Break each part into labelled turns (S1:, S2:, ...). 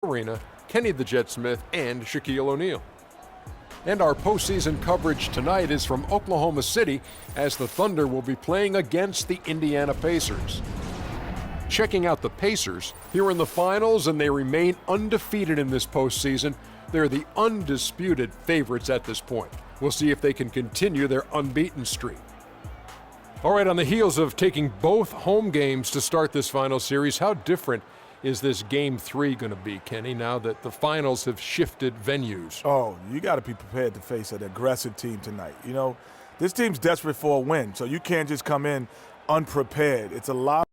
S1: Arena, Kenny the Jet Smith, and Shaquille O'Neal. And our postseason coverage tonight is from Oklahoma City as the Thunder will be playing against the Indiana Pacers. Checking out the Pacers, here in the finals, and they remain undefeated in this postseason. They're the undisputed favorites at this point. We'll see if they can continue their unbeaten streak. All right, on the heels of taking both home games to start this final series, how different is this Game 3 going to be, Kenny, now that the finals have shifted venues?
S2: Oh, you got to be prepared to face an aggressive team tonight. You know, this team's desperate for a win, so you can't just come in unprepared. It's a lot.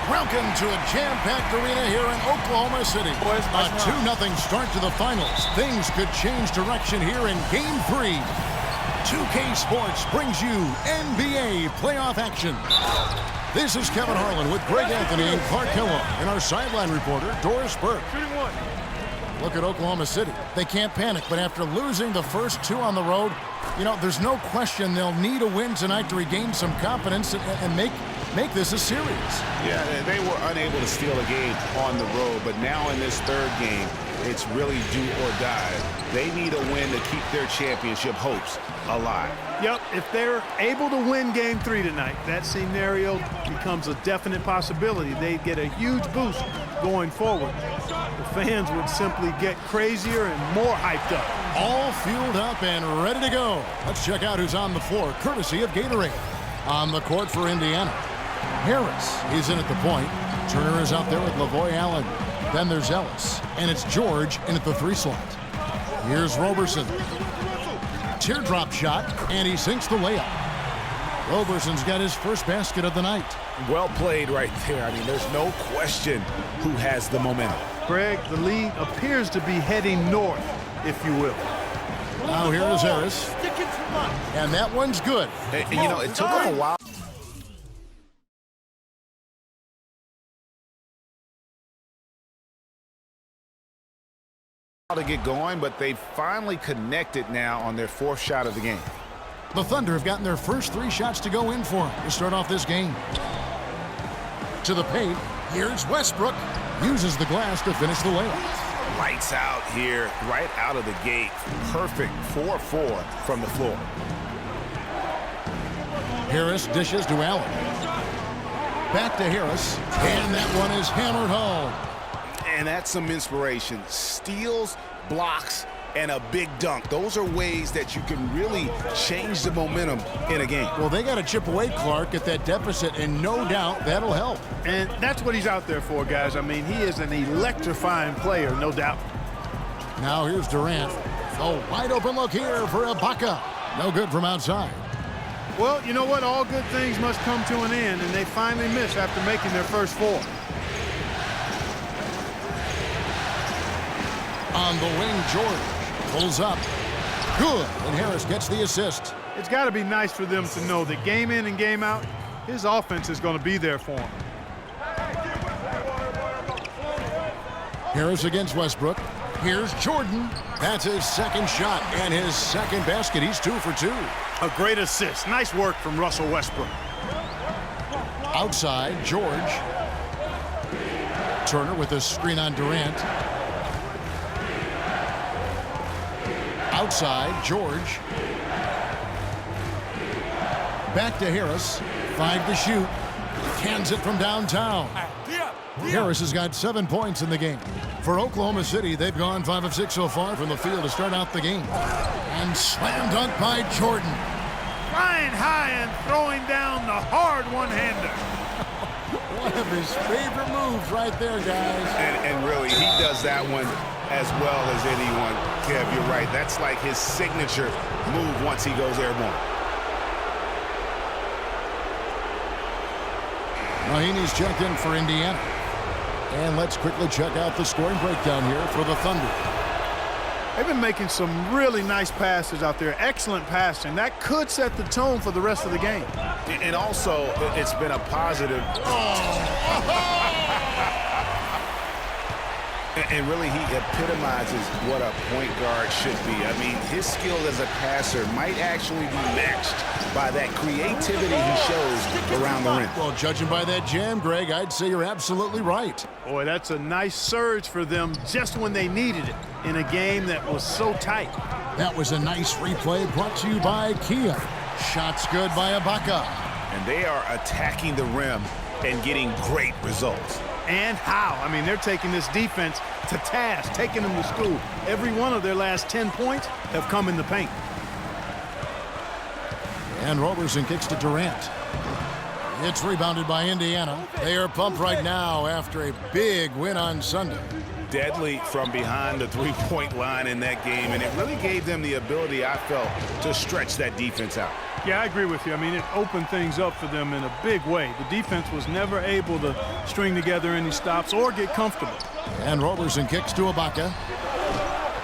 S3: Welcome to a jam-packed arena here in Oklahoma City. A 2-0 start to the finals. Things could change direction here in Game 3. 2K Sports brings you NBA playoff action. This is Kevin Harlan with Greg Anthony and Clark Kellogg and our sideline reporter, Doris Burke. Look at Oklahoma City. They can't panic, but after losing the first 2 on the road, you know, there's no question they'll need a win tonight to regain some confidence and make this a series.
S4: Yeah, they were unable to steal a game on the road, but now in this third game, it's really do or die. They need a win to keep their championship hopes alive.
S5: Yep, if they're able to win Game 3 tonight, that scenario becomes a definite possibility. They get a huge boost going forward. The fans would simply get crazier and more hyped up.
S3: All fueled up and ready to go. Let's check out who's on the floor, courtesy of Gatorade. On the court for Indiana, Harris is in at the point. Turner is out there with Lavoy Allen. Then there's Ellis, and it's George in at the 3 slot. Here's Roberson. Teardrop shot, and he sinks the layup. Roberson's got his first basket of the night.
S4: Well played right there. I mean, there's no question who has the momentum.
S5: Greg, the lead appears to be heading north, if you will.
S3: Now here is Harris. And that one's good.
S4: And you know, it took him a while to get going, but they finally connected now on their 4th shot of the game.
S3: The Thunder have gotten their first 3 shots to go in for them to start off this game. To the paint, here's Westbrook. Uses the glass to finish the layup.
S4: Lights out here, right out of the gate. Perfect 4-4 from the floor.
S3: Harris dishes to Allen. Back to Harris, and that one is hammered home.
S4: And that's some inspiration. Steals, blocks, and a big dunk. Those are ways that you can really change the momentum in a game.
S3: Well, they got to chip away, Clark, at that deficit, and no doubt that'll help.
S5: And that's what he's out there for, guys. I mean, he is an electrifying player, no doubt.
S3: Now here's Durant. A wide open look here for Ibaka. No good from outside.
S5: Well, you know what? All good things must come to an end, and they finally miss after making their first 4.
S3: On the wing, George pulls up. Good, and Harris gets the assist.
S5: It's got to be nice for them to know that game in and game out, his offense is going to be there for him.
S3: Harris against Westbrook. Here's Jordan. That's his 2nd shot and his 2nd basket. He's 2 for 2.
S5: A great assist. Nice work from Russell Westbrook.
S3: Outside, George. Turner with a screen on Durant. Outside, George. Back to Harris. 5 to shoot. Cans it from downtown. Harris has got 7 points in the game. For Oklahoma City, they've gone 5 of 6 so far from the field to start out the game. And slam dunk by Jordan.
S5: Flying high and throwing down the hard one-hander.
S3: One of his favorite moves right there, guys.
S4: And really, he does that one as well as anyone. Kev, you're right. That's like his signature move once he goes airborne.
S3: Mahinmi's checked in for Indiana. And let's quickly check out the scoring breakdown here for the Thunder.
S5: They've been making some really nice passes out there. Excellent passing. That could set the tone for the rest of the game.
S4: And also, it's been a positive. And really, he epitomizes what a point guard should be. I mean, his skill as a passer might actually be matched by that creativity he shows around the rim.
S3: Well, judging by that jam, Greg, I'd say you're absolutely right.
S5: Boy, that's a nice surge for them just when they needed it in a game that was so tight.
S3: That was a nice replay brought to you by Kia. Shots good by Ibaka.
S4: And they are attacking the rim and getting great results.
S5: And how? I mean, they're taking this defense to task, taking them to school. Every one of their last 10 points have come in the paint.
S3: And Roberson kicks to Durant. It's rebounded by Indiana. They are pumped right now after a big win on Sunday.
S4: Deadly from behind the three-point line in that game, and it really gave them the ability, I felt, to stretch that defense out.
S5: Yeah, I agree with you. I mean, it opened things up for them in a big way. The defense was never able to string together any stops or get comfortable.
S3: And Roberson kicks to Ibaka.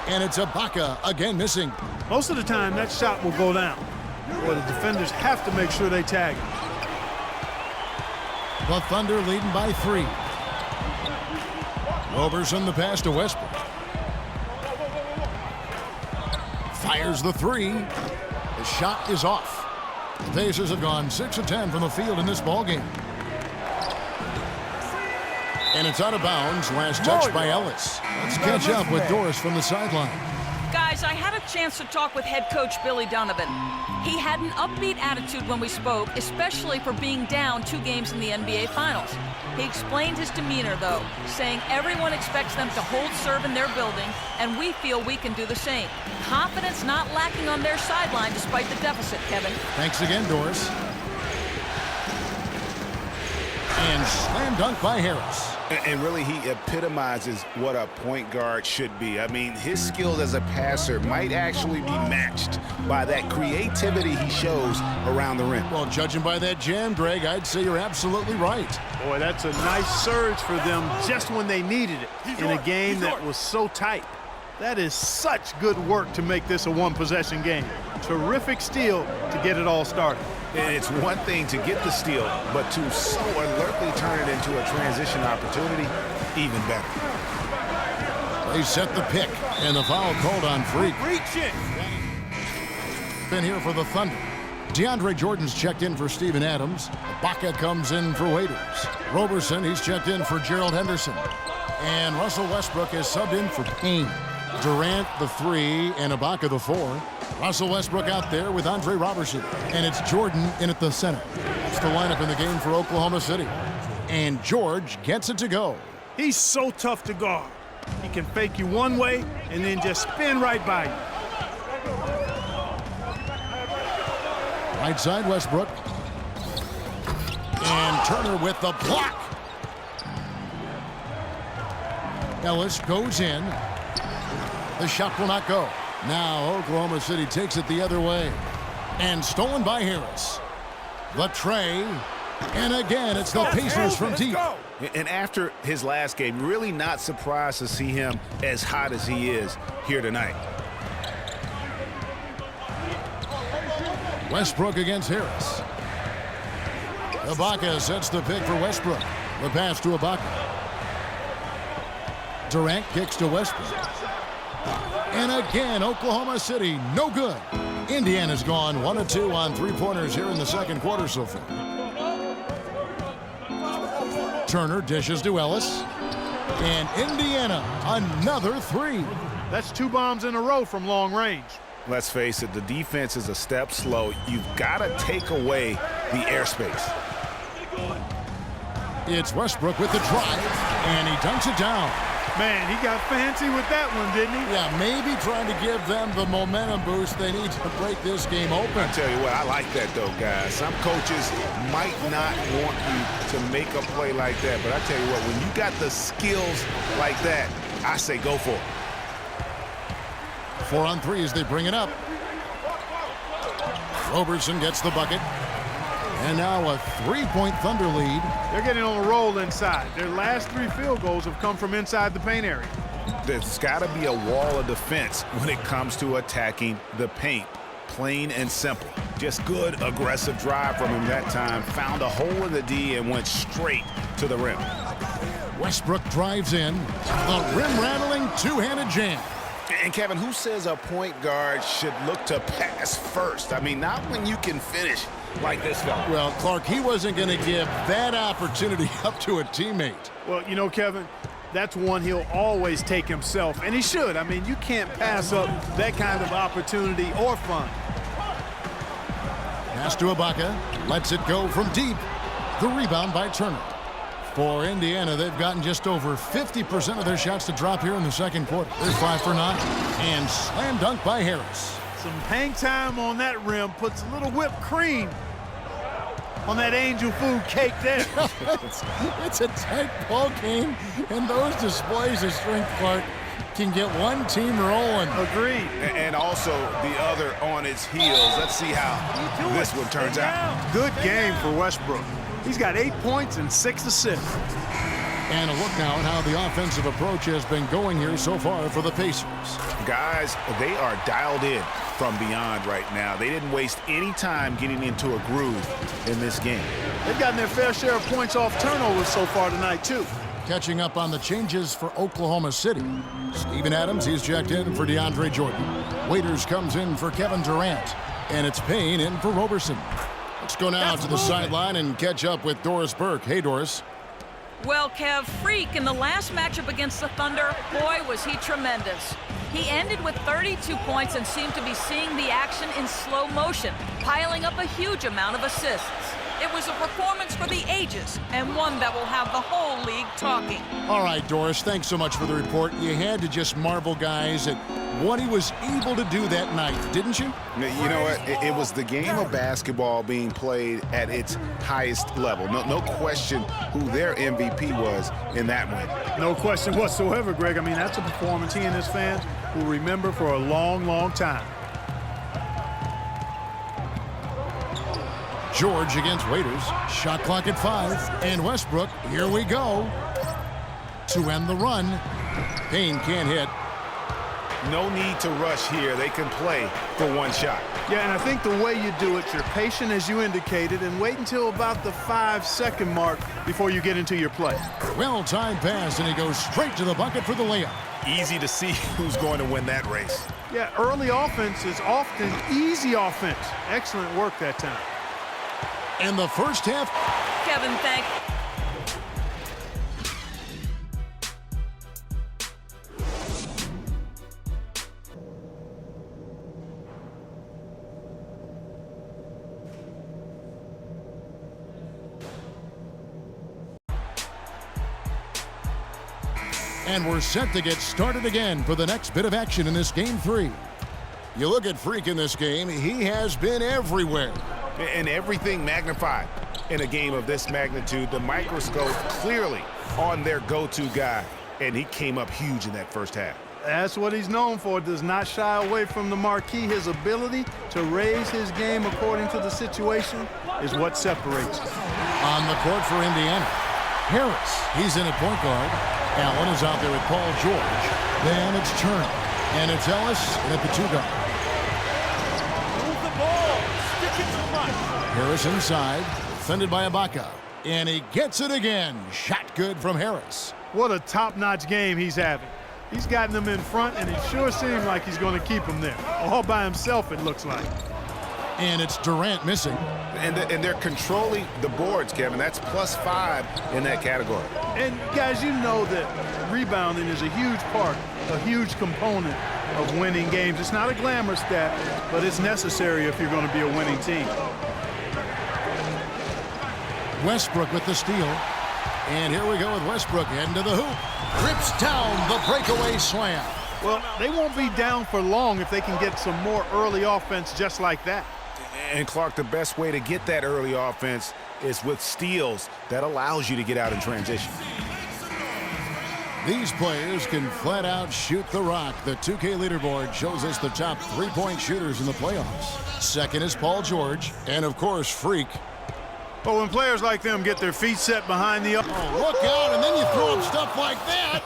S3: And it's Ibaka again missing.
S5: Most of the time, that shot will go down. Well, the defenders have to make sure they tag him.
S3: The Thunder leading by 3. Roberson the pass to Westbrook. Fires the 3. The shot is off. The Pacers have gone 6 of 10 from the field in this ballgame. And it's out of bounds. Last touch by Ellis. Let's catch up with Doris from the sideline.
S6: Guys, I had a chance to talk with head coach Billy Donovan. He had an upbeat attitude when we spoke, especially for being down 2 games in the NBA Finals. He explained his demeanor, though, saying everyone expects them to hold serve in their building, and we feel we can do the same. Confidence not lacking on their sideline despite the deficit, Kevin.
S3: Thanks again, Doris. And slam dunk by Harris.
S4: And really, he epitomizes what a point guard should be. I mean, his skill as a passer might actually be matched by that creativity he shows around the rim.
S3: Well, judging by that jam, Greg, I'd say you're absolutely right.
S5: Boy, that's a nice surge for them just when they needed it in a game that was so tight. That is such good work to make this a one-possession game. Terrific steal to get it all started.
S4: And it's one thing to get the steal, but to so alertly turn it into a transition opportunity, even better.
S3: They set the pick, and the foul called on Freak.
S5: Reach it!
S3: Been here for the Thunder. DeAndre Jordan's checked in for Steven Adams. Ibaka comes in for Waiters. Roberson, he's checked in for Gerald Henderson. And Russell Westbrook is subbed in for Payne. Durant, the 3, and Ibaka, the 4. Russell Westbrook out there with Andre Robertson. And it's Jordan in at the center. That's the lineup in the game for Oklahoma City. And George gets it to go.
S5: He's so tough to guard. He can fake you one way and then just spin right by you.
S3: Right side, Westbrook. And Turner with the block. Ellis goes in. The shot will not go. Now Oklahoma City takes it the other way. And stolen by Harris. The tray. And again, it's the Pacers from deep.
S4: And after his last game, really not surprised to see him as hot as he is here tonight.
S3: Westbrook against Harris. Ibaka sets the pick for Westbrook. The pass to Ibaka. Durant kicks to Westbrook. And again, Oklahoma City, no good. Indiana's gone 1 of 2 on 3-pointers here in the second quarter so far. Turner dishes to Ellis. And Indiana, another 3.
S5: That's 2 bombs in a row from long range.
S4: Let's face it, the defense is a step slow. You've got to take away the airspace.
S3: It's Westbrook with the drive, and he dunks it down.
S5: Man, he got fancy with that one, didn't he?
S3: Yeah, maybe trying to give them the momentum boost they need to break this game open.
S4: I tell you what, I like that though, guys. Some coaches might not want you to make a play like that, but I tell you what, when you got the skills like that, I say go for it.
S3: 4 on 3 as they bring it up. Roberson gets the bucket. And now a 3-point Thunder lead.
S5: They're getting on a roll inside. Their last 3 field goals have come from inside the paint area.
S4: There's got to be a wall of defense when it comes to attacking the paint. Plain and simple. Just good, aggressive drive from him that time. Found a hole in the D and went straight to the rim.
S3: Westbrook drives in. A rim-rattling two-handed jam.
S4: And Kevin, who says a point guard should look to pass first? I mean, not when you can finish like this fella.
S3: Well, Clark, he wasn't going to give that opportunity up to a teammate.
S5: Well, you know, Kevin, that's one he'll always take himself, and he should. I mean, you can't pass up that kind of opportunity or fun.
S3: Pass to Ibaka. Lets it go from deep. The rebound by Turner. For Indiana, they've gotten just over 50% of their shots to drop here in the second quarter. They're 5 for 9. And slam dunk by Harris.
S5: Some hang time on that rim puts a little whipped cream on that angel food cake there.
S3: It's a tight ball game, and those displays of strength, Clark, can get one team rolling.
S5: Agreed.
S4: And also the other on its heels. Let's see how this one turns out.
S5: Good game for Westbrook. He's got 8 points and 6 assists.
S3: And a look now at how the offensive approach has been going here so far for the Pacers.
S4: Guys, they are dialed in from beyond right now. They didn't waste any time getting into a groove in this game.
S5: They've gotten their fair share of points off turnovers so far tonight, too.
S3: Catching up on the changes for Oklahoma City. Steven Adams, he's checked in for DeAndre Jordan. Waiters comes in for Kevin Durant. And it's Payne in for Roberson. Let's go now to the sideline and catch up with Doris Burke. Hey, Doris.
S6: Well, Kev, Freak in the last matchup against the Thunder, boy, was he tremendous. He ended with 32 points and seemed to be seeing the action in slow motion, piling up a huge amount of assists. It was a performance for the ages, and one that will have the whole league talking.
S3: All right, Doris, thanks so much for the report. You had to just marvel, guys, at what he was able to do that night, didn't you?
S4: You know what? It was the game of basketball being played at its highest level. No question who their MVP was in that win.
S5: No question whatsoever, Greg. I mean, that's a performance he and his fans will remember for a long, long time.
S3: George against Waiters. Shot clock at 5. And Westbrook, here we go. To end the run. Payne can't hit.
S4: No need to rush here. They can play for one shot.
S5: Yeah, and I think the way you do it, you're patient as you indicated, and wait until about the 5-second mark before you get into your play.
S3: Well-timed pass, and he goes straight to the bucket for the layup.
S4: Easy to see who's going to win that race.
S5: Yeah, early offense is often easy offense. Excellent work that time.
S3: In the first half.
S6: Kevin, thank
S3: And we're set to get started again for the next bit of action in this Game 3. You look at Freak in this game, he has been everywhere.
S4: And everything magnified in a game of this magnitude. The microscope clearly on their go-to guy, and he came up huge in that first half.
S5: That's what he's known for. Does not shy away from the marquee. His ability to raise his game according to the situation is what separates him.
S3: On the court for Indiana, Harris, he's in at point guard. Allen is out there with Paul George. Then it's Turner. And it's Ellis at the 2 guard.
S5: Move the ball. Stick it to front.
S3: Harris inside, defended by Ibaka. And he gets it again. Shot good from Harris.
S5: What a top-notch game he's having. He's gotten them in front, and it sure seems like he's going to keep them there. All by himself, it looks like.
S3: And it's Durant missing.
S4: And they're controlling the boards, Kevin. That's +5 in that category.
S5: And, guys, you know that rebounding is a huge part, a huge component of winning games. It's not a glamour stat, but it's necessary if you're going to be a winning team.
S3: Westbrook with the steal. And here we go with Westbrook heading to the hoop. Rips down the breakaway slam.
S5: Well, they won't be down for long if they can get some more early offense just like that.
S4: And, Clark, the best way to get that early offense is with steals that allows you to get out in transition.
S3: These players can flat out shoot the rock. The 2K leaderboard shows us the top 3-point shooters in the playoffs. Second is Paul George, and of course, Freak.
S5: But when players like them get their feet set behind the...
S3: Oh, look out, and then you throw up stuff like that.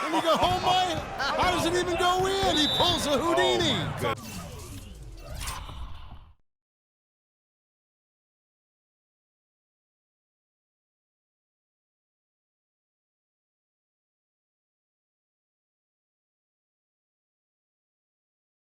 S3: And you go, oh my, how does it even go in? He pulls a Houdini.
S4: Oh, good.